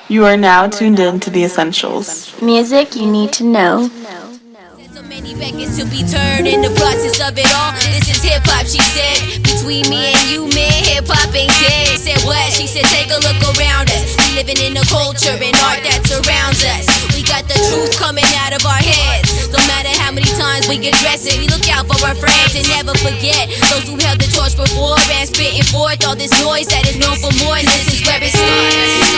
You are now tuned in to The Essentials. Music you need to know. So many records to be turned in the process of it all. This is hip hop, she said. Between me and you, man, hip hop ain't dead. Said what? She said, take a look around us. We living in a culture and art that surrounds us. We got the truth coming out of our heads. No matter how many times we get dressed, we look out for our friends and never forget those who held the torch before and spitting forth all this noise that is known for more. And this is where it starts.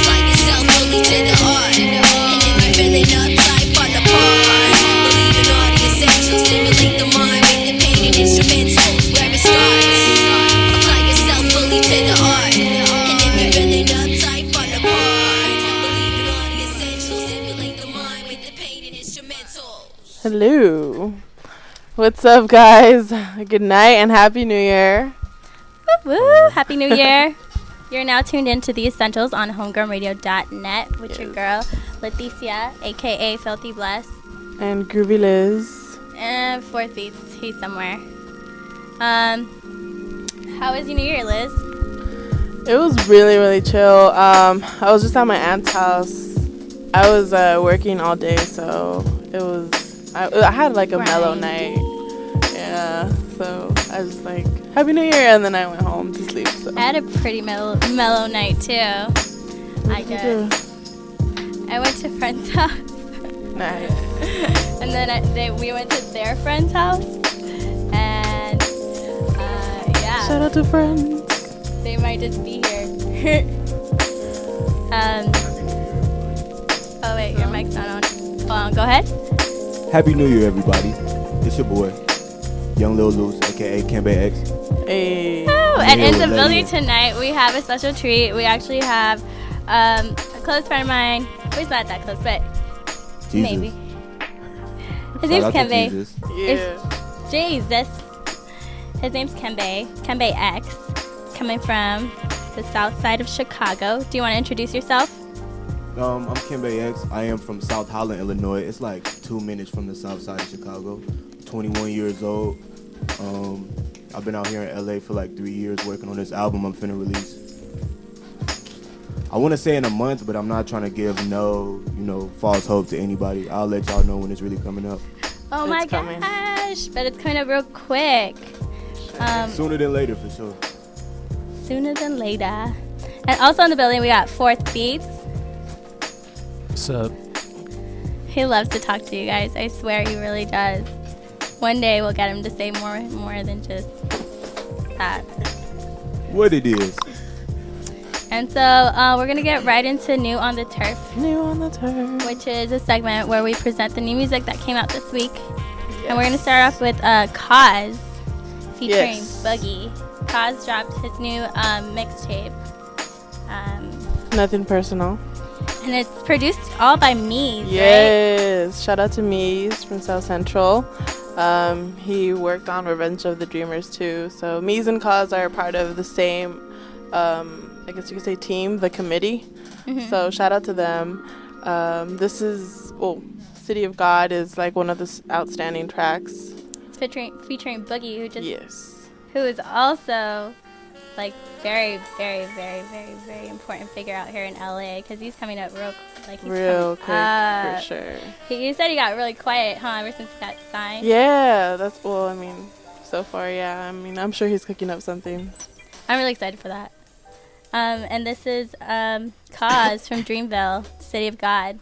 Apply yourself fully to the art, and if you're feeling uptight, fall apart. Believe in all the essentials, stimulate the mind with the pain and instrumentals. Where it starts. Apply yourself fully to the art, and if you're feeling uptight, fall apart. Believe in all the essentials, stimulate the mind with the pain and instrumentals. Hello. What's up, guys? Good night and Happy New Year. Woo! Happy New Year. You're now tuned in to The Essentials on HomeGrownRadio.net with your girl, Leticia, a.k.a. Filthy Bless. And Groovy Liz. And Fourth Beats, he's somewhere. How was your New Year, Liz? It was really, really chill. I was just at my aunt's house. I was working all day, so it was... I had like a mellow night. Yeah, so I was like, Happy New Year, and then I went home to sleep. So. I had a pretty mellow night, too. I guess. I went to a friend's house. Nice. And then we went to their friend's house. And, yeah. Shout out to friends. They might just be here. Oh, wait, your mic's not on. Hold on, go ahead. Happy New Year, everybody. It's your boy, Young Lil Loose, a.k.a. Kembe X. Hey. Oh, and in the building tonight, we have a special treat. We actually have a close friend of mine. Who's not that close, but Jesus. maybe. His name's Kembe. Jesus. Yeah. Jesus. His name's Kembe X, coming from the south side of Chicago. Do you want to introduce yourself? I'm Kembe X. I am from South Holland, Illinois. It's like 2 minutes from the south side of Chicago. 21 years old. I've been out here in LA for like 3 years working on this album I'm finna release. I want to say in a month, but I'm not trying to give no false hope to anybody. I'll let y'all know when it's really coming up. Oh my gosh, but it's coming up real quick. Sooner than later, for sure. Sooner than later. And also in the building, we got Fourth Beats. What's up? He loves to talk to you guys. I swear he really does. One day we'll get him to say more than just that. What it is. And so we're going to get right into New on the Turf. New on the Turf. Which is a segment where we present the new music that came out this week. Yes. And we're going to start off with Kaz featuring Boogie. Kaz dropped his new mixtape. Nothing personal. And it's produced all by Mees, yes. Right? Shout out to Mees from South Central. He worked on Revenge of the Dreamers too. So Mees and Kaz are part of the same, I guess you could say team, the committee. Mm-hmm. So shout out to them. This is, City of God is like one of the outstanding tracks. It's featuring Boogie, who is also like very, very, very, very, very important figure out here in LA because he's coming up real quick, for sure. You said he got really quiet, huh? Ever since he got signed. Yeah, so far, yeah. I'm sure he's cooking up something. I'm really excited for that. And this is Kaz from Dreamville, City of God.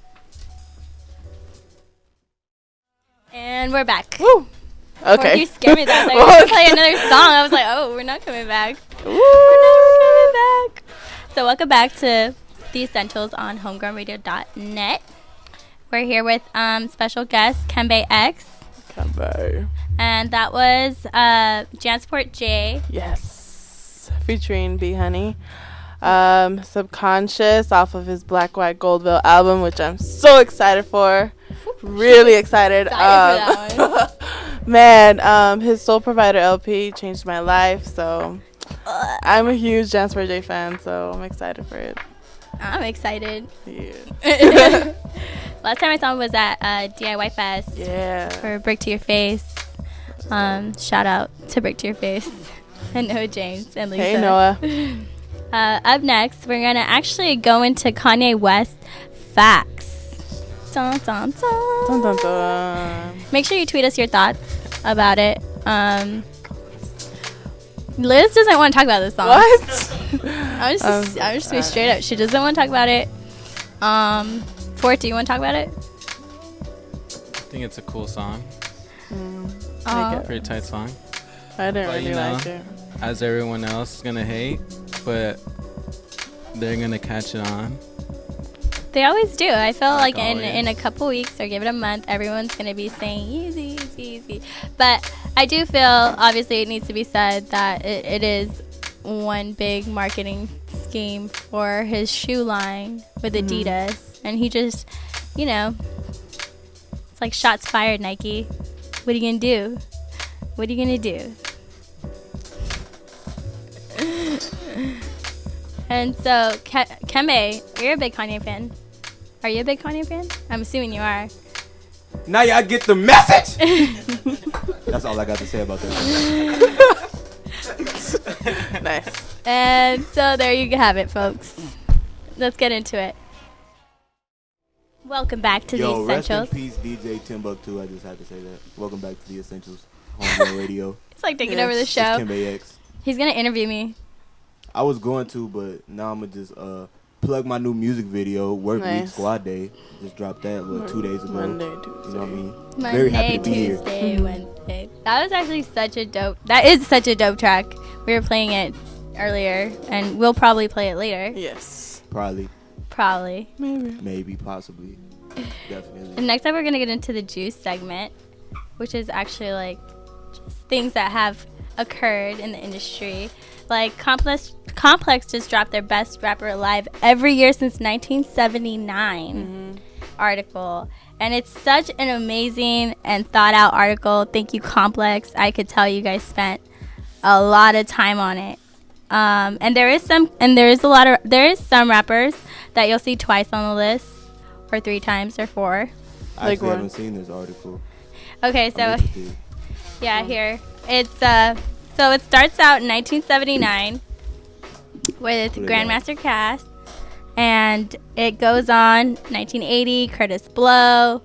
And we're back. Woo! Okay. You scared me that. I was going to play another song. I was like, oh, we're not coming back. Woo! We're never coming back. So welcome back to The Essentials on HomeGrownRadio.net. We're here with special guest Kembe X. Kembe. And that was Jansport J. Yes. Featuring B Honey. Subconscious off of his Black, White, Goldville album, which I'm so excited for. Really excited. For that one. Man, his Soul Provider LP changed my life, so I'm a huge Jansport J fan, so I'm excited for it. I'm excited. Yeah. Last time I saw him was at DIY Fest. Yeah. For Brick to Your Face. Shout out to Brick to Your Face and Noah James and Lisa. Hey, Noah. Up next, we're going to actually go into Kanye West facts. Dun, dun, dun. Dun, dun, dun. Make sure you tweet us your thoughts about it. Liz doesn't want to talk about this song. What? I'm just be straight up. She doesn't want to talk about it. Fort, do you want to talk about it? I think it's a cool song. Pretty tight song. I didn't But, really you know, like it. As everyone else is gonna hate, but they're gonna catch it on. They always do. I feel like always. in a couple weeks or give it a month, everyone's going to be saying easy, easy, easy. But I do feel, obviously, it needs to be said that it is one big marketing scheme for his shoe line with Adidas. And he just, you know, it's like shots fired, Nike. What are you going to do? What are you going to do? And so, Kembe, you're a big Kanye fan. Are you a big Kanye fan? I'm assuming you are. Now y'all get the message. That's all I got to say about that. Nice. And so there you have it, folks. Let's get into it. Welcome back to Yo, the rest in Essentials. peace, DJ Timbuktu. I just had to say that. Welcome back to the Essentials, HomeGrownRadio. It's like taking Yes. over the It's show. Kembe X. He's going to interview me. I was going to, but now I'm gonna just plug my new music video, Work Week Nice. Squad Day. Just dropped that 2 days ago. Monday, You know Tuesday. what I mean? Monday, Very happy to be here. Tuesday, Wednesday. That was actually that is such a dope track. We were playing it earlier, and we'll probably play it later. Yes. Probably. Maybe, possibly, definitely. And next up, we're going to get into the juice segment, which is actually like just things that have occurred in the industry. Like Complex just dropped their best rapper alive every year since 1979 article. And it's such an amazing and thought out article. Thank you, Complex. I could tell you guys spent a lot of time on it. And there is some rappers that you'll see twice on the list, or 3 times, or 4. I actually what? haven't seen this article. Okay, so I'm interested. yeah, here it's so it starts out in 1979 with Put it Grandmaster Cass, and it goes on 1980 Curtis Blow,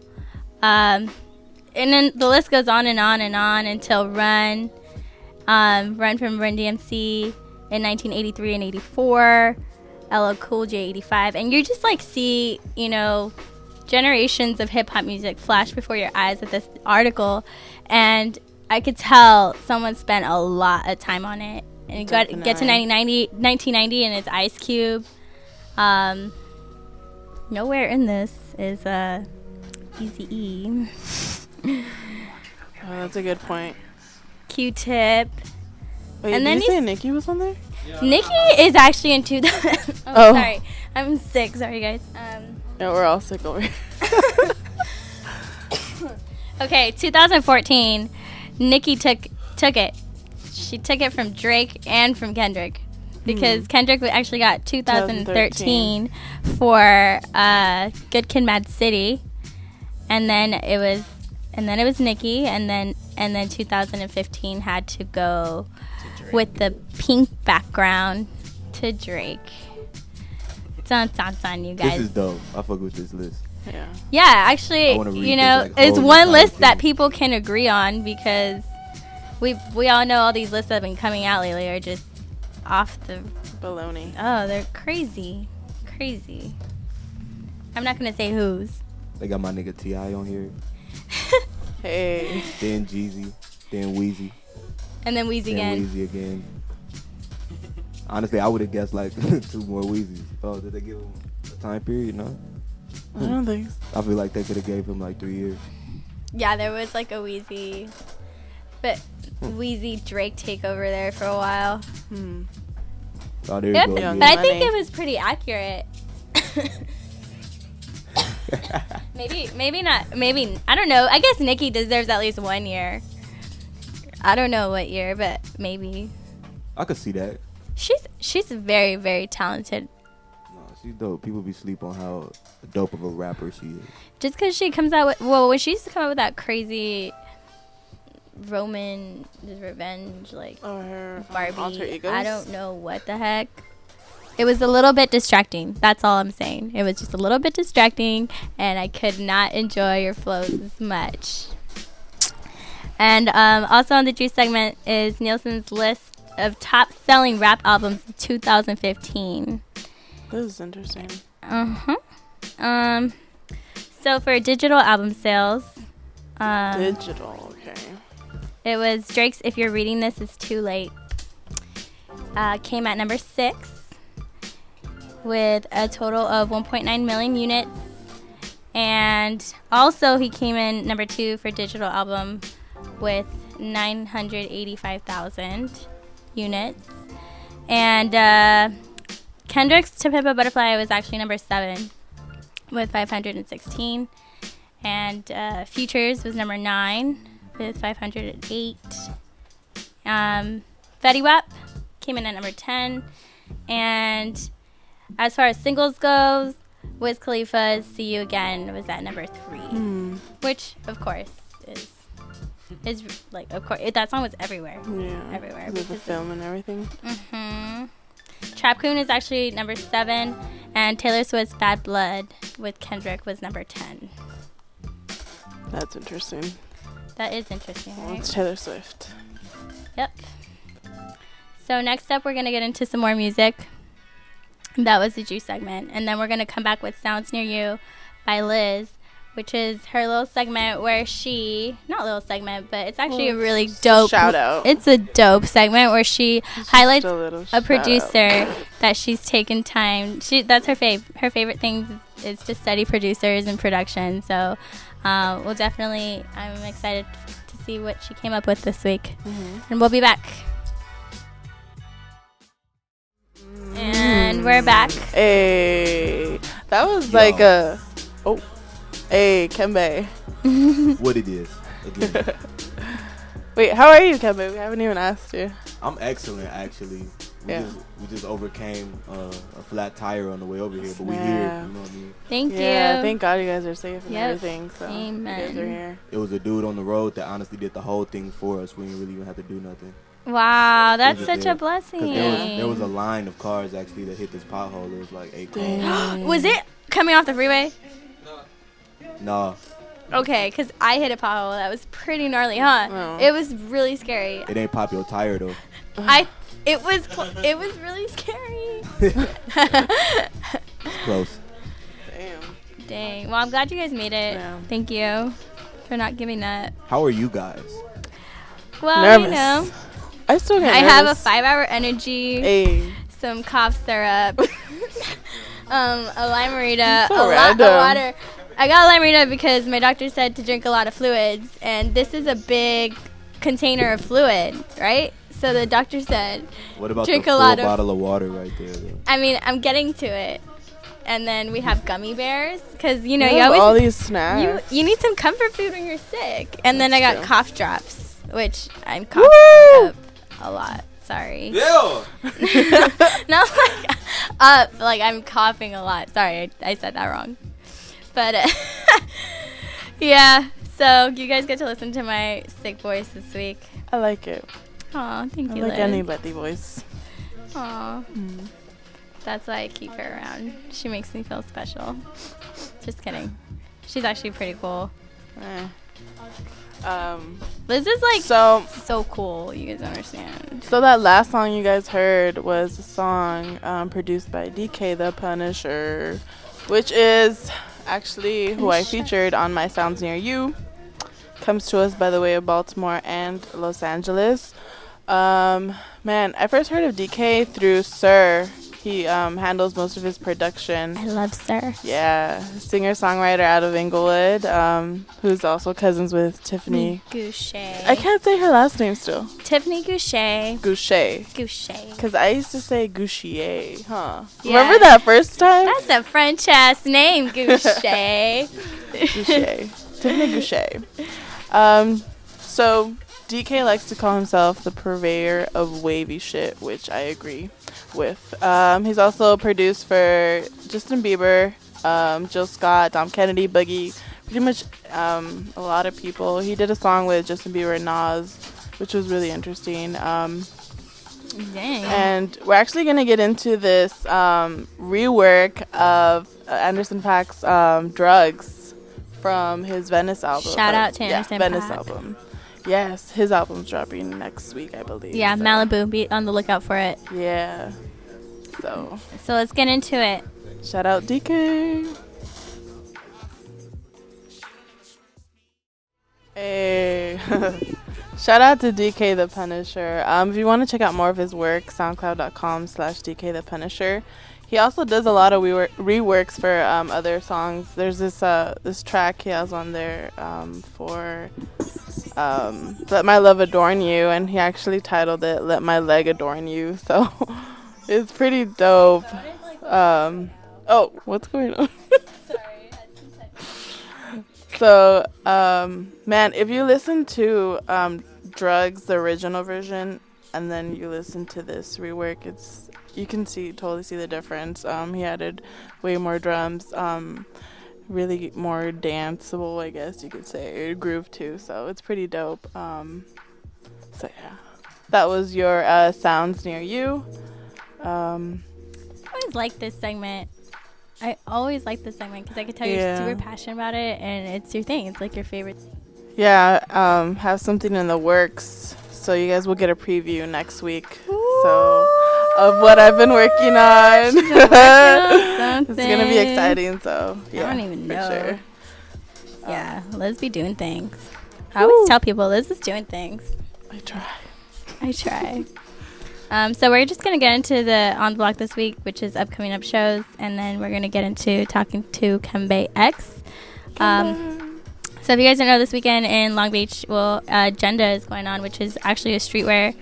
and then the list goes on and on and on until Run from Run DMC in 1983 and 84, LL Cool J 85, and you just like see, you know, generations of hip hop music flash before your eyes with this article, and I could tell someone spent a lot of time on it. And you get to 1990 and it's Ice Cube. Nowhere in this is Eazy-E. Oh, that's a good point. Q-Tip. Wait, And did then you say he's- Nicki was on there? Nikki is actually in 2000. Oh. Sorry. I'm sick. Sorry, guys. Yeah, we're all sick over here. Okay, 2014. Nikki took it. She took it from Drake and from Kendrick, because Kendrick actually got 2013 for Good Kid, Mad City, and then it was Nikki, and then 2015 had to go with the pink background to Drake. Dun, dun, dun, you guys. This is dope. I fuck with this list. Yeah. Yeah, actually, I wanna read you this, know, like, it's whole one entire list that thing. people can agree on, because we all know all these lists that have been coming out lately are just off the... Baloney. Oh, they're crazy. Crazy. I'm not going to say whose. They got my nigga T.I. on here. Hey. Then Jeezy. Then Weezy. And then Weezy Then again. Weezy again. Honestly, I would have guessed like 2 more Weezys. Oh, did they give him a time period? No. I don't think so. I feel like they could have gave him like 3 years. Yeah, there was like a Weezy. But Weezy Drake takeover there for a while. Oh, there you Yeah, go. but again. I think Money. it was pretty accurate. maybe not. Maybe, I don't know. I guess Nikki deserves at least 1 year. I don't know what year, but maybe. I could see that. She's very, very talented. No, she's dope. People be sleep on how dope of a rapper she is. Just because she comes out with, when she used to come out with that crazy Roman Revenge, like Or her Barbie, alter egos. I don't know what the heck. it was a little bit distracting. That's all I'm saying. It was just a little bit distracting, and I could not enjoy your flows as much. And also on the Juice segment is Nielsen's list of top-selling rap albums of 2015. This is interesting. So for digital album sales, Digital, okay. it was Drake's "If You're Reading This, It's Too Late." Came at number 6 with a total of 1.9 million units. And also he came in number 2 for digital album with 985,000 units. And Kendrick's "To Pimp a Butterfly" was actually number 7 with 516. And Future's was number 9 with 508. Fetty Wap came in at number 10. And as far as singles goes, Wiz Khalifa's "See You Again" was at number 3, which of course is like, of course that song was everywhere. Yeah, everywhere with the film and everything. Trap Queen is actually number 7, and Taylor Swift's "Bad Blood" with Kendrick was number 10. That's interesting. That is interesting, Well, right? it's Taylor Swift. Yep. So next up, we're gonna get into some more music. That was the Juice segment, and then we're gonna come back with "Sounds Near You" by Liz, which is her little segment where not little segment, but it's actually a really dope shout out. It's a dope segment where she highlights a producer out. that she's taken time. That's her favorite thing is to study producers and production. So I'm excited to see what she came up with this week, and we'll be back. And we're back. Hey, that was Yo. like a. Oh, hey, Kembe. What it is. Again. Wait, how are you, Kembe? We haven't even asked you. I'm excellent, actually. We just overcame a flat tire on the way over here, but we're here. You know what I mean? Thank you. Thank God you guys are safe and Yep. everything. So Amen. you guys are here. It was a dude on the road that honestly did the whole thing for us. We didn't really even have to do nothing. Wow, that's It was such a blessing. Because there was a line of cars actually that hit this pothole. It was like 8 cars. Was it coming off the freeway? No, Okay, because I hit a pothole that was pretty gnarly, huh? Oh. It was really scary. it ain't pop your tire though. It was really scary. It's close. Damn. Dang. Well, I'm glad you guys made it. Yeah. Thank you for not giving up. How are you guys? Well, Nervous. you know, I still get I have a nervous. 5-hour energy, Hey. some cough syrup, a limerita, So a lot of random. water. I got a limerita because my doctor said to drink a lot of fluids, and this is a big container of fluid, right? So the doctor said, What about Drink the a full lot of- bottle of water right there though? I mean, I'm getting to it. And then we have gummy bears because, you know, You you have always all these snacks. you need some comfort food when you're sick. And then I That's got true. cough drops, which I'm coughing up a lot. Sorry. Yeah. Not like up, like I'm coughing a lot. Sorry, I said that wrong. But yeah, so you guys get to listen to my sick voice this week. I like it. Aw, thank I you, like Liz. any Letty voice. Aw. That's why I keep her around. She makes me feel special. Just kidding. She's actually pretty cool. Eh. Liz is like So cool. You guys don't understand. So that last song you guys heard was a song produced by DK the Punisher, which is actually who I featured on my Sounds Near You. Comes to us by the way of Baltimore and Los Angeles. Man, I first heard of DK through Sir. He handles most of his production. I love Sir. Yeah, singer-songwriter out of Inglewood, who's also cousins with Tiffany. Goucher. I can't say her last name still. Tiffany Goucher. Goucher. Goucher. Because I used to say Gouchier, huh? Yeah. Remember that first time? That's a French ass name, Goucher. Goucher. Tiffany Goucher. So DK likes to call himself the purveyor of wavy shit, which I agree with. He's also produced for Justin Bieber, Jill Scott, Dom Kennedy, Boogie, pretty much a lot of people. He did a song with Justin Bieber and Nas, which was really interesting. Dang. And we're actually going to get into this rework of Anderson .Paak's Drugs from his Venice album. Shout out to Anderson Venice .Paak. album. Yes, his album's dropping next week, I believe. Yeah, so. Malibu. Be on the lookout for it. Yeah. So let's get into it. shout out DK. Hey. Shout out to DK the Punisher. If you want to check out more of his work, soundcloud.com/DK the Punisher. He also does a lot of reworks for other songs. There's this track he has on there for Let My Love Adorn You, and he actually titled it Let My Leg Adorn You. So it's pretty dope. Oh, what's going on? So, man, if you listen to Drugs, the original version, and then you listen to this rework, you can totally see the difference. He added way more drums, really more danceable, I guess you could say, groove too. So it's pretty dope. So yeah, that was your sounds near you. I always like this segment. I always like this segment because I could tell you're super passionate about it, and it's your thing. It's like your favorite thing. Yeah, have something in the works, so you guys will get a preview next week. So of what I've been working on. It's gonna be exciting. So yeah, I don't even know. For sure. Yeah, Liz be doing things. I always tell people Liz is doing things. I try. So we're just going to get into the On the Block this week, which is upcoming up shows, and then we're going to get into talking to Kembe X. So if you guys don't know, this weekend in Long Beach, Agenda is going on, which is actually a streetwear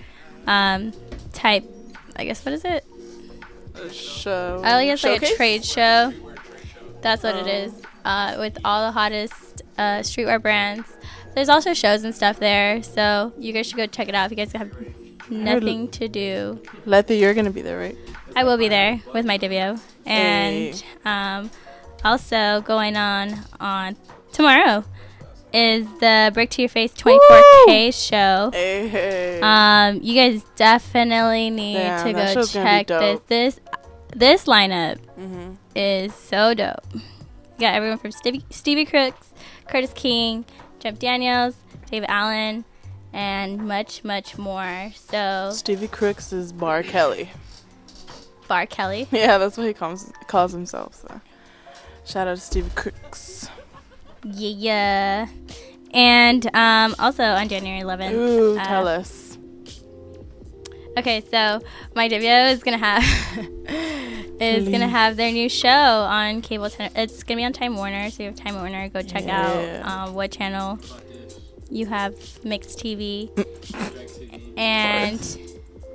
type, I guess, what is it? A show. I guess Showcase? like a trade show. That's what it is, with all the hottest streetwear brands. There's also shows and stuff there, so you guys should go check it out if you guys have nothing to do. Letty, you're gonna be there, right? I will be there with my Divio. And also going on tomorrow is the Brick to Your Face 24K show. Hey. You guys definitely need to go check this. This lineup is so dope. You got everyone from Stevie Crooks, Curtis King, Jeff Daniels, David Allen, and much, much more. So Stevie Crooks is Bar Kelly. Bar Kelly? Yeah, that's what he calls himself. So shout out to Stevie Crooks. Yeah. And also on January 11th. Ooh, tell us. Okay, so my Divio is gonna have their new show on cable. It's gonna be on Time Warner. So you have Time Warner. Go check out what channel you have. Mixed TV. And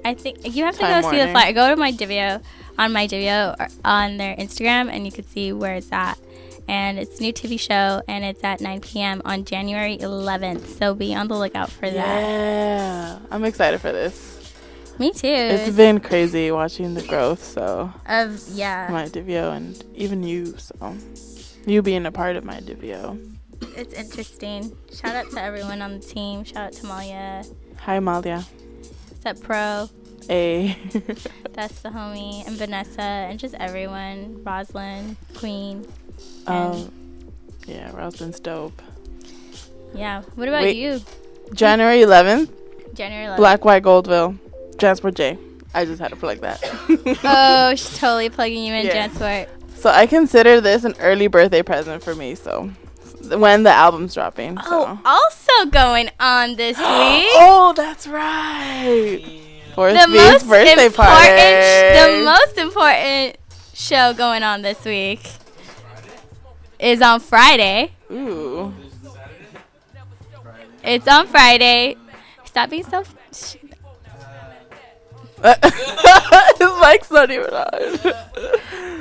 I think you have to go see the flyer. Go to my Divio on or on their Instagram, and you can see where it's at. And it's a new TV show, and it's at 9 p.m. on January 11th. So be on the lookout for that. Yeah, I'm excited for this. Me too. It's been crazy watching the growth, so my Divio and even you, so you being a part of my Divio. It's interesting. Shout out to everyone on the team. Shout out to Malia. Hi, Malia. What's up, Pro? Hey. That's the homie. And Vanessa and just everyone. Roslyn, Queen. Yeah, Rosalind's dope. Yeah. What about you? January 11th? January 11th. Black, White, Goldville. Jansport J. I just had to plug that. Oh, she's totally plugging you in, Jansport. So I consider this an early birthday present for me, so when the album's dropping. Oh, also going on this week. Oh, that's right. The birthday party. The most important show going on this week is on Friday. Ooh. It's on Friday. Stop being so... His mic's not even on.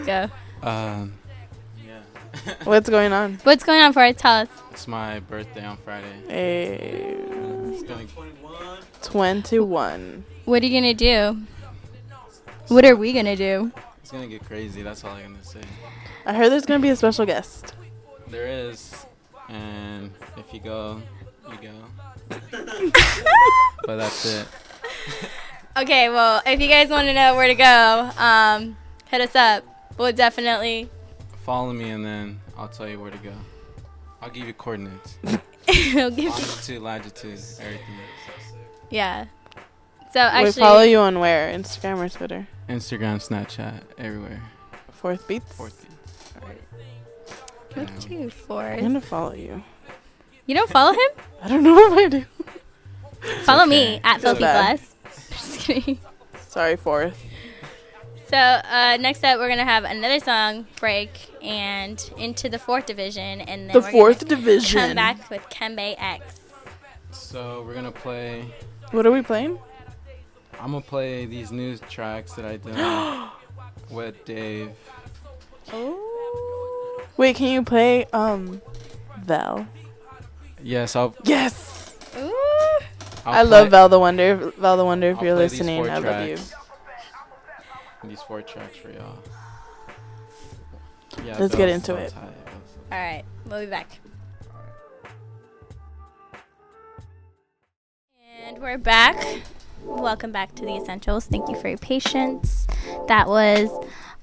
Go. Yeah. What's going on? What's going on for it? Tell us. It's my birthday on Friday. Hey. It's gonna 21. What are you gonna do? What are we gonna do? It's gonna get crazy. That's all I'm gonna say. I heard there's gonna be a special guest. There is, and if you go, you go. But that's it. Okay, well, if you guys want to know where to go, hit us up. We'll definitely Follow me and then I'll tell you where to go. I'll give you coordinates. we'll give you. Longitude, latitude, everything. Yeah. So actually, We follow you on where? Instagram or Twitter? Instagram, Snapchat, everywhere. Fourth Beats? Fourth beat. Look at you, I'm Forrest. gonna follow you. You don't follow him? I don't know if I do. Follow okay. me at Feel Filthy bad. Plus. Just kidding. Sorry, Fourth. So next up, we're gonna have another song break and into the fourth division, and then The we're fourth gonna division. come back with Kembe X. So we're gonna play. What are we playing? I'm gonna play these new tracks that I did with Dave. Ooh. Wait, can you play Val? Yes, I'll. Yes. Ooh. I love Val the Wonder. Val the Wonder, if I'll you're play these listening, 4 I love you. tracks. These 4 tracks for y'all. Yeah, Let's get into it. All right, we'll be back. And we're back. Welcome back to the Essentials. Thank you for your patience. That was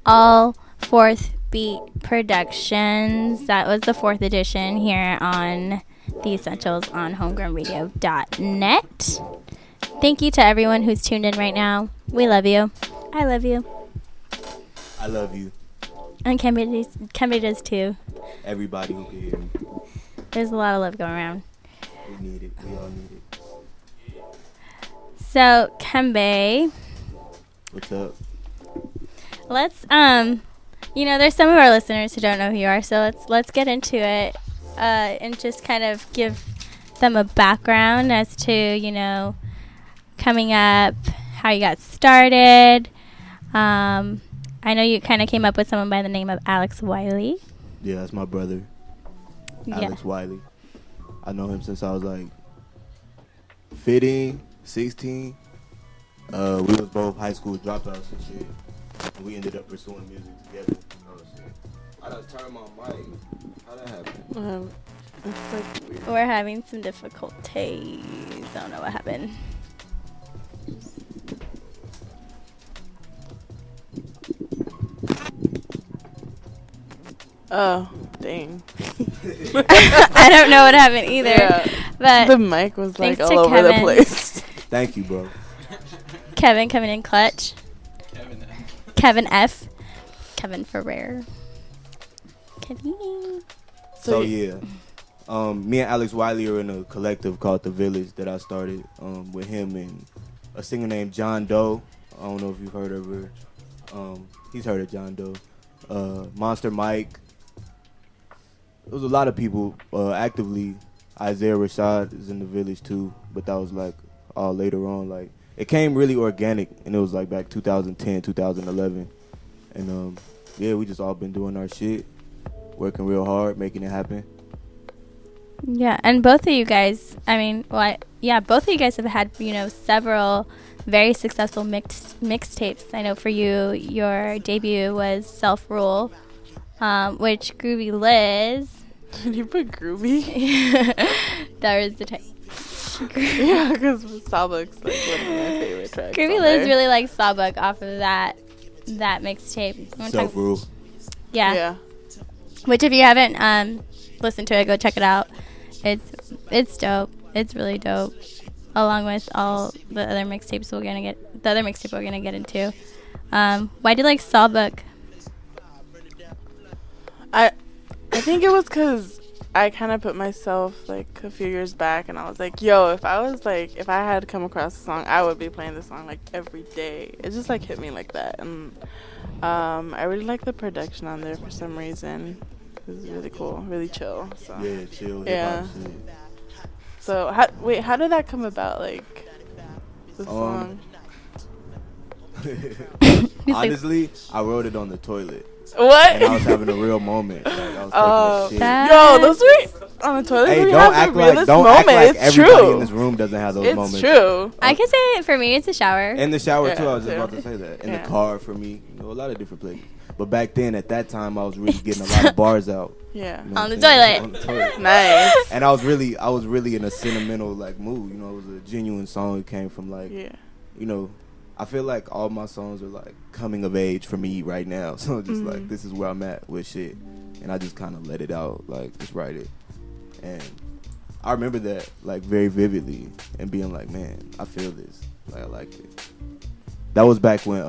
all Fourth Beat Productions. That was the 4th edition here on the Essentials on HomeGrownRadio.net. Thank you to everyone who's tuned in right now. We love you. I love you. I love you. And Kembe does too. Everybody who can hear me. There's a lot of love going around. We need it. We all need it. So, Kembe, What's up? let's there's some of our listeners who don't know who you are, so let's get into it and just kind of give them a background as to, coming up, how you got started. I know you kind of came up with someone by the name of Alex Wiley. Yeah, that's my brother, Alex Wiley. I know him since I was like 15, 16. We was both high school dropouts and shit. And we ended up pursuing music together. Oh shit! I done turned my mic. How'd that happen? It's like weird. We're having some difficulties. I don't know what happened. Oh, dang. I don't know what happened either. Yeah. But The mic was like thanks all to over the Kevin. place. Thank you, bro. Kevin coming in clutch. Kevin F. Kevin Ferrer. Kevin. So yeah, me and Alex Wiley are in a collective called The Village that I started with him and a singer named John Doe. I don't know if you've heard of her. He's heard of John Doe. Monster Mike. There was a lot of people actively. Isaiah Rashad is in The Village too, but that was like all later on. Like it came really organic, and it was like back 2010, 2011, and yeah, we just all been doing our shit, working real hard, making it happen. Yeah, and both of you guys, both of you guys have had, several very successful mixtapes. I know for you, your debut was Self Rule, which Groovy Liz. Did you put groovy? That was the type. Yeah, because Starbucks like one of my favorite tracks. Groovy on Liz there. really likes Sawbuck off of that mixtape. Self Rule. Yeah. Which if you haven't listened to it, go check it out. It's dope. It's really dope. Along with all the other mixtapes we're gonna get into. Why do you like Sawbuck? I think it was because I kind of put myself like a few years back, and I was like, yo, if I had come across a song, I would be playing this song like every day. It just like hit me like that, and I really like the production on there for some reason. It was really cool, really chill. So. Yeah, chill. Yeah. Hip-hop shit. So how did that come about? Like the song. Honestly, I wrote it on the toilet. What? And I was having a real moment. Like, I was taking a shit. Yo, those were on the toilet. Hey, we don't have the act realest like moment. It's everybody true. in this room doesn't have those moments. It's true. I can say for me, it's a shower. In the shower Yeah, too. I was just too. about to say that. In Yeah. the car for me, a lot of different places. But back then, at that time, I was really getting a lot of bars out. Yeah. You know On what the I'm saying? toilet. On the toilet. Nice. And I was really in a sentimental like mood. It was a genuine song. It came from like, Yeah. I feel like all my songs are like coming of age for me right now. So just like, this is where I'm at with shit. And I just kind of let it out, like just write it. And I remember that like very vividly and being like, man, I feel this. Like I liked it. That was back when,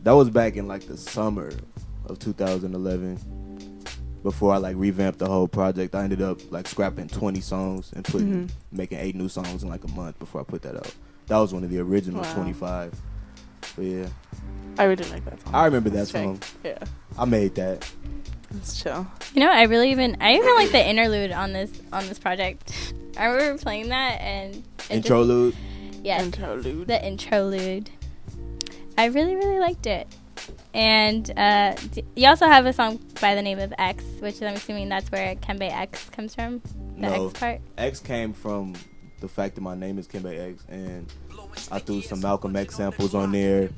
that was back in like the summer of 2011. Before I like revamped the whole project, I ended up like scrapping 20 songs and making 8 new songs in like a month before I put that out. That was one of the original 25. But yeah, I really like that song. I remember that song. Yeah, I made that. it's chill. You know, I even like the interlude on this project. I remember playing that and Introlude. Yes, Interlude. the interlude. I really, really liked it. And you also have a song by the name of X, which I'm assuming that's where Kembe X comes from. The No, X part. X came from the fact that my name is Kembe X, and I threw some Malcolm X samples on there,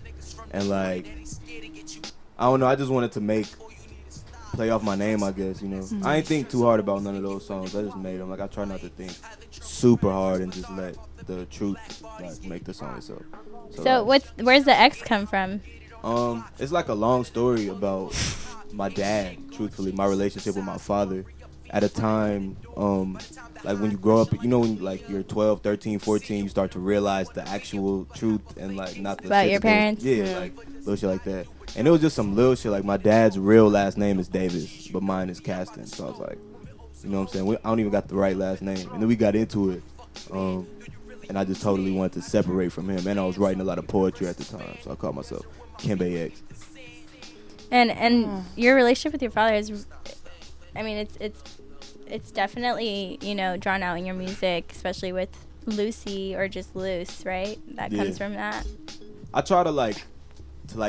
and like, I don't know, I just wanted to play off my name, I guess, you know. I ain't think too hard about none of those songs. I just made them. Like, I try not to think super hard and just let the truth like make the song itself. So like, where's the X come from? It's like a long story about my dad, truthfully, my relationship with my father. At a time, like when you grow up, you know, when like you're 12, 13, 14, you start to realize the actual truth and like not the About shit your that they- parents? Yeah, like little shit like that. And it was just some little shit. Like my dad's real last name is Davis, but mine is Caston. So I was like, you know what I'm saying? I don't even got the right last name. And then we got into it. And I just totally wanted to separate from him. And I was writing a lot of poetry at the time. So I called myself Kembe X. And your relationship with your father is, I mean, it's definitely, you know, drawn out in your music, especially with Lucy or just Loose, right? That comes from that. I try to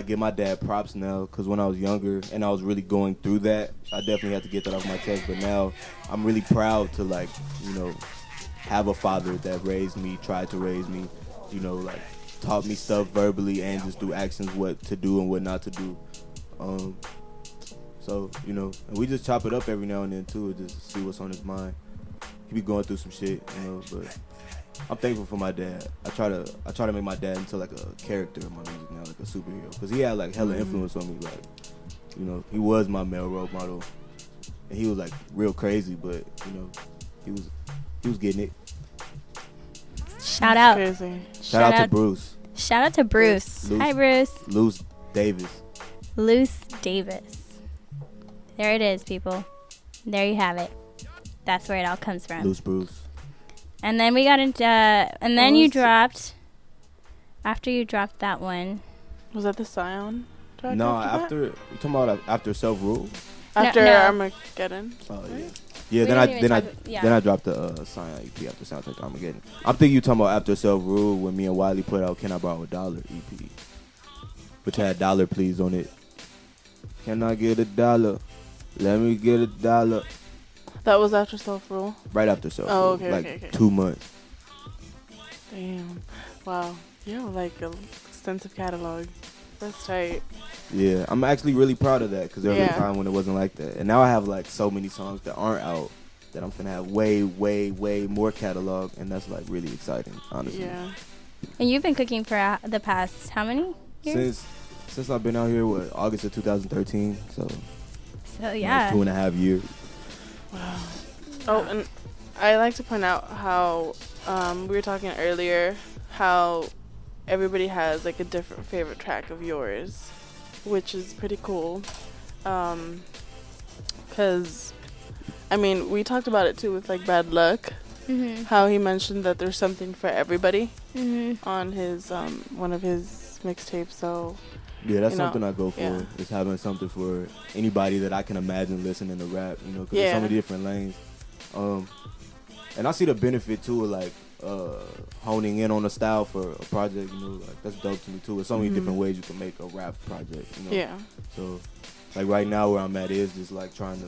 give my dad props now, because when I was younger and I was really going through that, I definitely had to get that off my chest. But now I'm really proud to, like, you know, have a father that raised me, tried to raise me, you know, like taught me stuff verbally and just through actions, what to do and what not to do. So, you know, and we just chop it up every now and then too, just to see what's on his mind. He be going through some shit, you know, but I'm thankful for my dad. I try to make my dad into like a character in my music now, like a superhero, because he had like hella influence on me. Like, you know, he was my male role model, and he was like real crazy, but you know, he was getting it. Shout out. Crazy. Shout out to Bruce. Shout out to Bruce. Hi, Bruce. Luce Davis. Luce Davis. There it is, people. There you have it. That's where it all comes from. Luce Bruce. And then we got into, and then you dropped, after you dropped that one. Was that the Scion track? No, after you talking about after Self Rule? After No. Oh Armageddon. yeah. Yeah, We then didn't even then I dropped the Scion EP after Soundtrack to Armageddon. I'm thinking you talking about after Self Rule when me and Wiley put out Can I Borrow $1 EP, which had $, please on it. Can I get $1? Let me get $1. That was after Self Rule. Right after Self Rule. Oh, okay, like okay. 2 months. Damn. Wow. You have like an extensive catalog. That's tight. Yeah, I'm actually really proud of that, because there was Yeah. a time when it wasn't like that. And now I have like so many songs that aren't out that I'm finna have way, way, way more catalog, and that's like really exciting, honestly. Yeah. And you've been cooking for the past, how many years? Since I've been out here, August of 2013, so Yeah. 2.5 years. Wow. Oh, and I like to point out how we were talking earlier how everybody has like a different favorite track of yours, which is pretty cool. Because, I mean, we talked about it too with like Bad Luck, how he mentioned that there's something for everybody on his one of his mixtapes. So Yeah, that's you know, something I go for. yeah. Is having something for anybody that I can imagine listening to rap. You know, because there's Yeah. so many different lanes. And I see the benefit too of like honing in on a style for a project. You know, like that's dope to me too. There's so many different ways you can make a rap project. You know? yeah. So, like right now where I'm at is just like trying to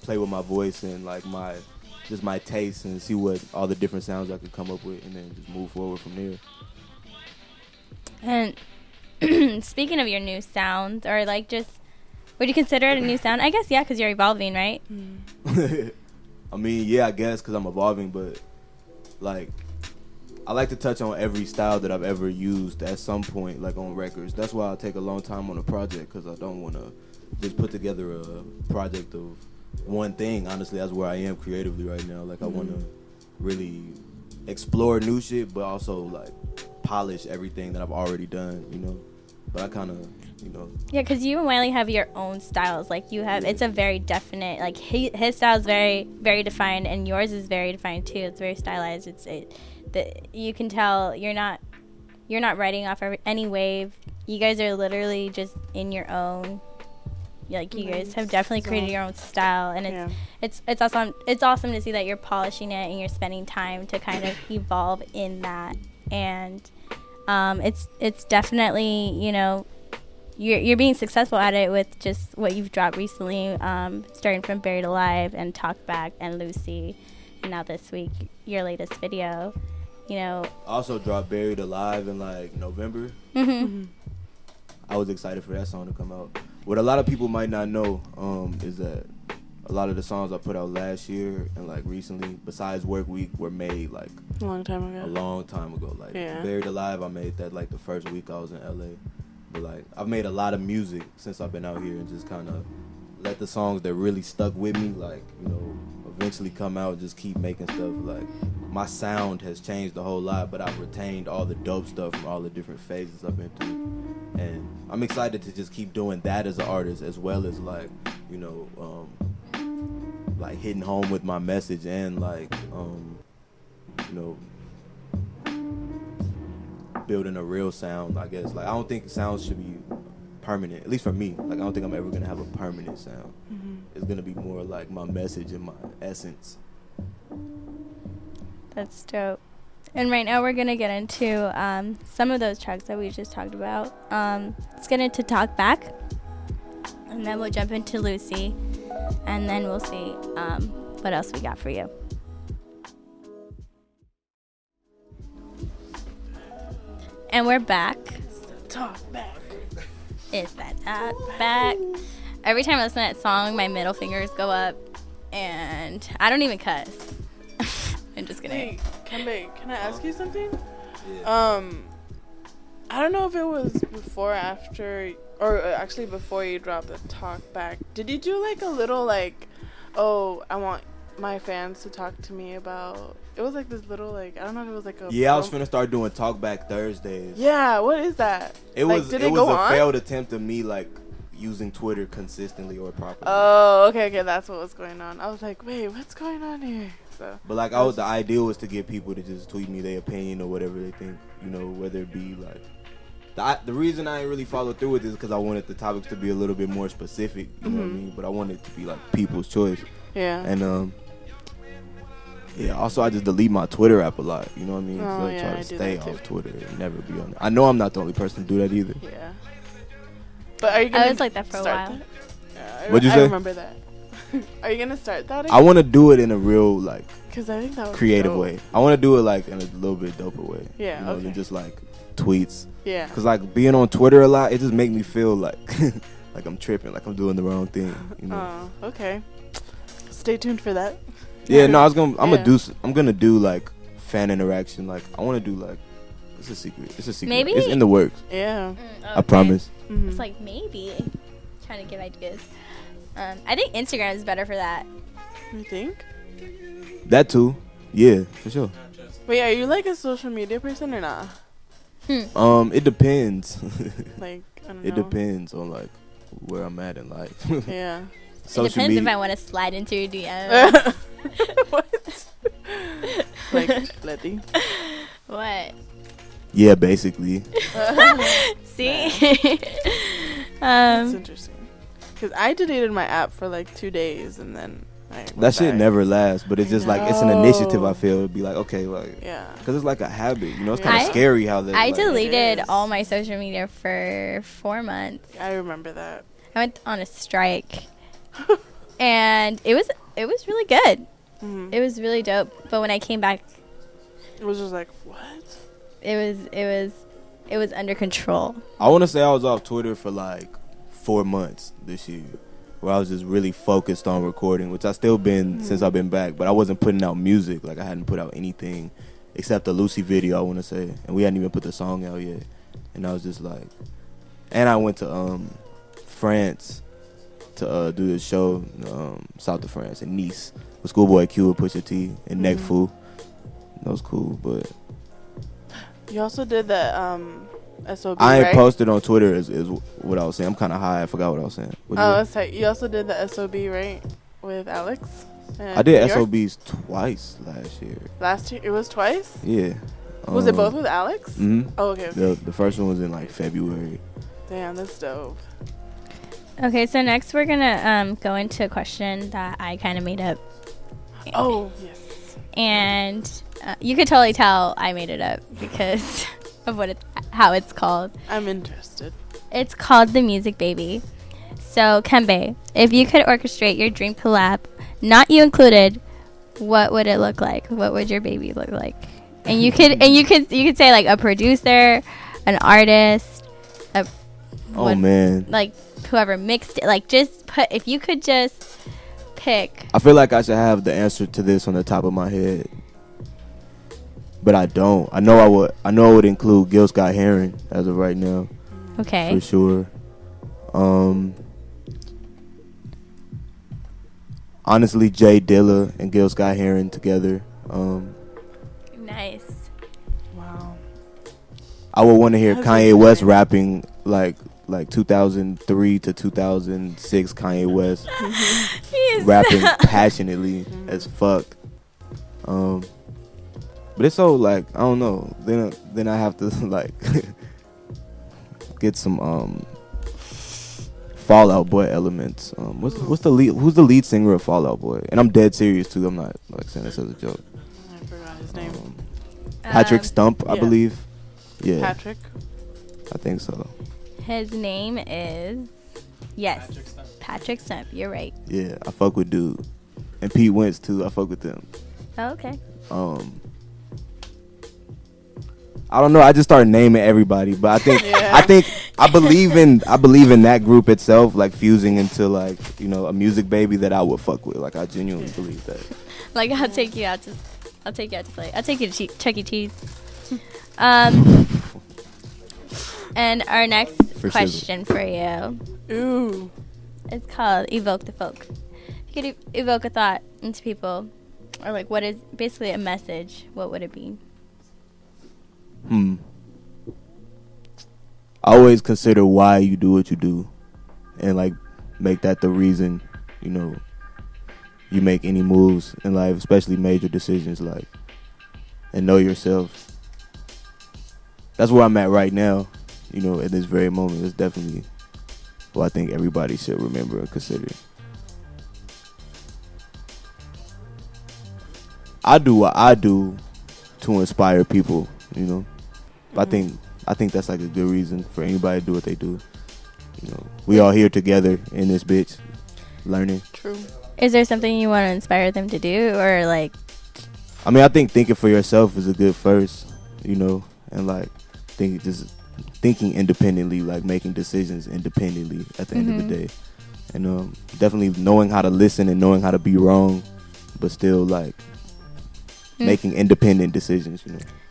play with my voice and like my taste and see what all the different sounds I could come up with, and then just move forward from there. And speaking of your new sound, or like just, would you consider it a new sound? I guess, yeah, because you're evolving, right? I mean, yeah, I guess because I'm evolving, but like I like to touch on every style that I've ever used at some point, like on records. That's why I take a long time on a project, because I don't want to just put together a project of one thing. Honestly, that's where I am creatively right now. Like, I want to really explore new shit, but also like polish everything that I've already done, you know. But I kind of, you know. Yeah, because you and Wiley have your own styles. Like, you have, it's a very definite, like, his style is very, very defined, and yours is very defined too. It's very stylized. You can tell you're not writing off any wave. You guys are literally just in your own. Like, you guys have definitely created your own style, and it's awesome. It's awesome to see that you're polishing it and you're spending time to kind of evolve in that. And it's definitely, you know, you're being successful at it with just what you've dropped recently, starting from Buried Alive and Talk Back and Lucy, and now this week your latest video. You know, I also dropped Buried Alive in like November. I was excited for that song to come out. What a lot of people might not know is that a lot of the songs I put out last year and like recently, besides Work Week, were made like a long time ago. Like Buried Alive, I made that like the first week I was in LA. But like, I've made a lot of music since I've been out here, and just kind of let the songs that really stuck with me, like, you know, eventually come out. Just keep making stuff. Like, my sound has changed a whole lot, but I've retained all the dope stuff from all the different phases I've been through. And I'm excited to just keep doing that as an artist, as well as like, you know, like hitting home with my message, and like, you know, building a real sound, I guess. Like, I don't think sounds should be permanent, at least for me. Like, I don't think I'm ever gonna have a permanent sound. It's gonna be more like my message and my essence. That's dope. And right now we're gonna get into some of those tracks that we just talked about. Let's get into Talk Back, and then we'll jump into Lucy, and then we'll see what else we got for you. And we're back. Talk Back. It's that Talk Back. Every time I listen to that song, my middle fingers go up, and I don't even cuss. I'm just gonna. Hey, Kembe, can I ask you something? Yeah. I don't know if it was before, after, or actually before you dropped the Talk Back. Did you do like a little like, oh, I want my fans to talk to me about? It was like this little like, I don't know if it was like a. Yeah, I was finna start doing Talk Back Thursdays. Yeah, what is that? It like, was. Did it go was a on? failed attempt of me like using Twitter consistently or properly. Oh, okay, that's what was going on. I was like, wait, what's going on here? So. But like, the idea was to get people to just tweet me their opinion or whatever they think, you know, whether it be like. The reason I didn't really follow through with this is because I wanted the topics to be a little bit more specific, you know what I mean? But I wanted it to be like people's choice. Yeah. And yeah. Also, I just delete my Twitter app a lot. You know what I mean? Oh, I try to stay off Twitter and never be on it. I know I'm not the only person to do that either. Yeah. But are you gonna? I was like that for a while. Yeah, What'd you say? I remember that. Are you gonna start that again? I want to do it in a real like. Because I think that would creative way. I want to do it like in a little bit doper way. Yeah. You know, than just like tweets. Yeah. Because like being on Twitter a lot, it just make me feel like like I'm tripping, like I'm doing the wrong thing. You know? Oh, okay. Stay tuned for that. Yeah, no, I'm gonna do like fan interaction. Like, I want to do like, it's a secret. Maybe it's in the works. Yeah. Okay. I promise. It's like maybe trying to give ideas. I think Instagram is better for that. You think? That too. Yeah, for sure. Wait, are you like a social media person or not? It depends. Like, I don't know. It depends on like where I'm at in life. Yeah. It depends if I want to slide into your DM. What? Like, Letty? What? Yeah, basically. See? That's interesting. Because I deleted my app for like 2 days, and then that shit never lasts, but it's just like, it's an initiative, I feel, to be like, okay, like, yeah, because it's like a habit, you know. It's kind of scary how that. I deleted all my social media for 4 months. I remember that. I went on a strike, and it was really good. It was really dope. But when I came back, it was just like, what? It was under control. I want to say I was off Twitter for like 4 months this year, where I was just really focused on recording, which I still been since I've been back, but I wasn't putting out music. Like, I hadn't put out anything except the Lucy video, I want to say. And we hadn't even put the song out yet. And I was just like, and I went to France to do this show, south of France, in Nice, with Schoolboy Q and Pusha T and Nekfeu. That was cool, but you also did the SOB, I ain't right? posted on Twitter is what I was saying. I'm kind of high. I forgot what I was saying. That's right. You also did the SOB, right, with Alex? I did SOBs twice last year. Last year? It was twice? Yeah. Was it both with Alex? Mm-hmm. Oh, okay. The first one was in like February. Damn, that's dope. Okay, so next we're gonna go into a question that I kind of made up. Oh, yes. And you could totally tell I made it up because of how it's called. I'm interested. It's called The Music Baby. So, Kembe, if you could orchestrate your dream collab, not you included, what would it look like? What would your baby look like? And you could say like a producer, an artist, man, like whoever mixed it. Like if you could just pick. I feel like I should have the answer to this on the top of my head, but I don't. I know I would include Gil Scott Heron as of right now. Okay. For sure. Honestly, Jay Dilla and Gil Scott Heron together. Nice. Wow. I would want to hear Kanye West rapping like 2003 to 2006 Kanye West rapping passionately as fuck. But it's so like I don't know. Then I have to like get some Fall Out Boy elements. Who's the lead singer of Fall Out Boy? And I'm dead serious too. I'm not like saying this as a joke. I forgot his name. Patrick Stump, I believe. Yeah. Patrick. I think so. His name is Patrick Stump. You're right. Yeah, I fuck with dude. And Pete Wentz too. I fuck with them. Oh, okay. I don't know. I just started naming everybody, but I believe in that group itself, like fusing into like a music baby that I would fuck with. Like I genuinely believe that. Like I'll take you out to play. I'll take you to Chuck E. Cheese. And our next question for you. Ooh. It's called Evoke the Folk. If you could evoke a thought into people, or like what is basically a message, what would it be? I always consider why you do what you do, and like make that the reason, you make any moves in life, especially major decisions, like, and know yourself. That's where I'm at right now, at this very moment. It's definitely what I think everybody should remember and consider. I do what I do to inspire people, I think that's like a good reason for anybody to do what they do. We all here together in this bitch, learning. True. Is there something you want to inspire them to do, or like? I mean, I think thinking for yourself is a good first, and like thinking independently, like making decisions independently at the end of the day, and definitely knowing how to listen and knowing how to be wrong, but still like making independent decisions.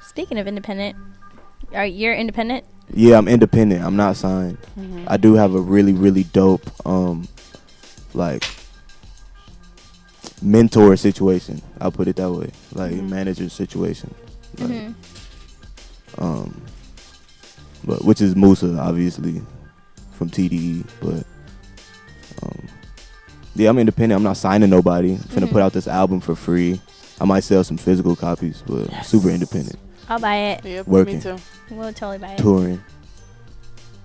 Speaking of independent. You're independent? Yeah, I'm independent. I'm not signed. I do have a really, really dope, like, mentor situation. I'll put it that way. Like, manager situation. Like, but which is Musa, obviously, from TDE. But, yeah, I'm independent. I'm not signing nobody. I'm finna put out this album for free. I might sell some physical copies, but super independent. I'll buy it. Yep, Working. me too. We'll totally buy it. Touring.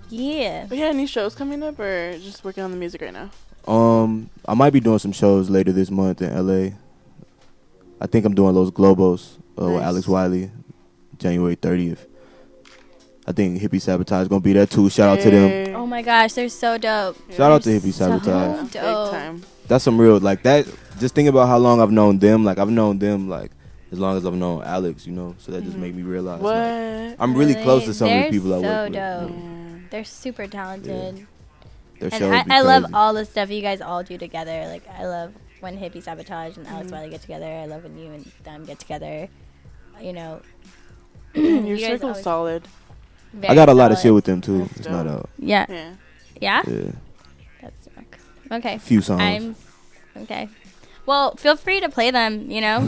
Yeah. But yeah, any shows coming up or just working on the music right now? I might be doing some shows later this month in LA. I think I'm doing Los Globos with Alex Wiley, January 30th. I think Hippie Sabotage gonna be there too. Shout out to them. Oh my gosh, they're so dope. Shout out to Hippie Sabotage. So dope. Big time. That's some real like that. Just think about how long I've known them. Like I've known them like as long as I've known Alex, so that just made me realize What? Like, I'm really close to some of the people I work with. They're so dope. They're super talented. Yeah. Their And shows be I love crazy. all the stuff you guys all do together. Like I love when Hippie Sabotage and Alex Wiley get together. I love when you and them get together. you know. And your you guys circle's always- solid. I got a lot of solid. shit with them too. That's It's not dope. out. Yeah. Yeah. Yeah? Yeah, That's okay. few songs. Okay. Well, feel free to play them, you know.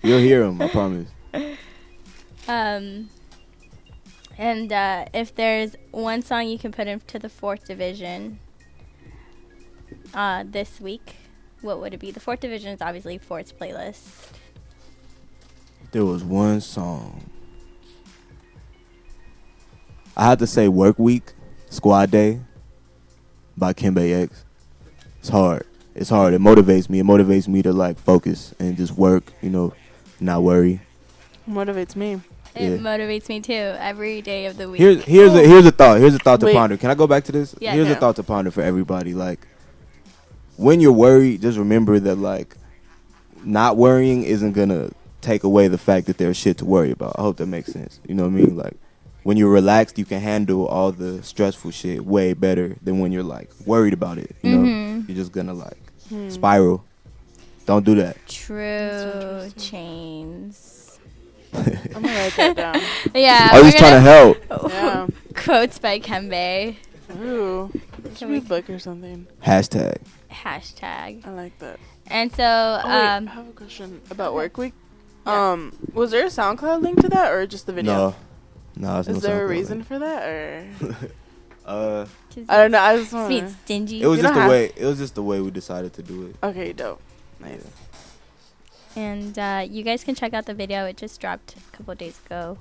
You'll hear them, I promise. And if there's one song you can put into the 4th division this week, what would it be? The 4th division is obviously Fort's playlist. There was one song. I had to say Work Week, Squad Day by Kembe X. It's hard. It's hard. It motivates me. It motivates me to like focus and just work, you know, not worry. Motivates me. It Yeah. motivates me too every day of the week. Here's a thought. Here's a thought to Wait. ponder. Can I go back to this? Yeah. Here's Yeah. a thought to ponder for everybody. Like, when you're worried, just remember that like, not worrying isn't gonna take away the fact that there's shit to worry about. I hope that makes sense. You know what I mean? Like, when you're relaxed, you can handle all the stressful shit way better than when you're like worried about it. You know, you're just gonna like spiral. Don't do that. True Chains. I'm gonna write that down. Yeah. I was we're just trying to help. Yeah. Quotes by Kembe. Ooh. Should we- be a book or something. Hashtag. Hashtag. I like that. And so, Oh, wait, I have a question about Work Week. Yeah. Was there a SoundCloud link to that or just the video? No. It's Is no there a SoundCloud reason link. for that or? 'Cause I don't know. I just It's being want. stingy. it was You just don't the have- way. It was just the way we decided to do it. Okay, dope. Nice. And you guys can check out the video. It just dropped a couple days ago.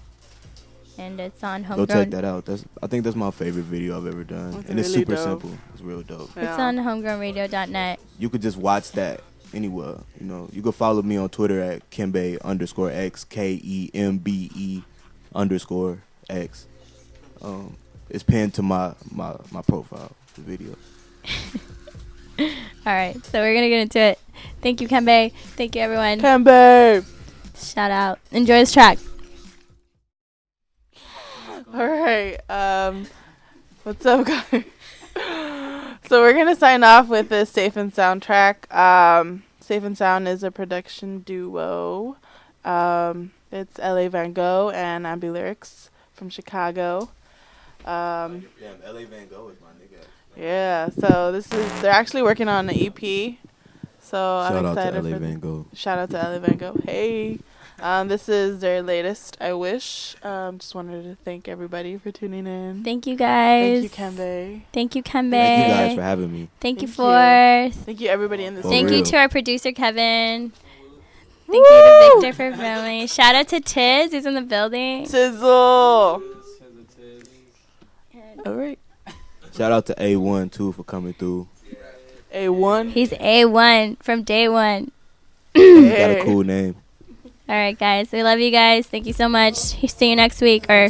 And it's on Go Homegrown. check that out. I think that's my favorite video I've ever done, That's and it's really super dope. simple. It's real dope. It's Yeah. on HomegrownRadio.net. You could just watch that anywhere. You know, you can follow me on Twitter at Kembe_X KEMBE_X. It's pinned to my profile, the video. All right. So we're going to get into it. Thank you, Kembe. Thank you, everyone. Kembe. Shout out. Enjoy this track. All right. What's up, guys? So we're gonna sign off with this Safe and Sound track. Safe and Sound is a production duo. It's LA Van Gogh and Ambi Lyrics from Chicago. Damn, LA Van Gogh is my nigga. Yeah. So they're actually working on an EP. So Shout I'm out excited to LA for Van Gogh. Shout out to LA Van Gogh. Hey. This is their latest, I Wish. Just wanted to thank everybody for tuning in. Thank you, guys. Thank you, Kembe. Thank you, Kembe. Thank you guys for having me. Thank you, Thank Forth. Thank you, everybody in this For Thank you real. to our producer, Kevin. Thank you to Victor for filming. Shout out to Tiz, who's in the building. Sizzle. All right. Shout out to A1 too for coming through. A1. He's A1 from day one. You got a cool name. All right, guys. We love you guys. Thank you so much. See you next week. Or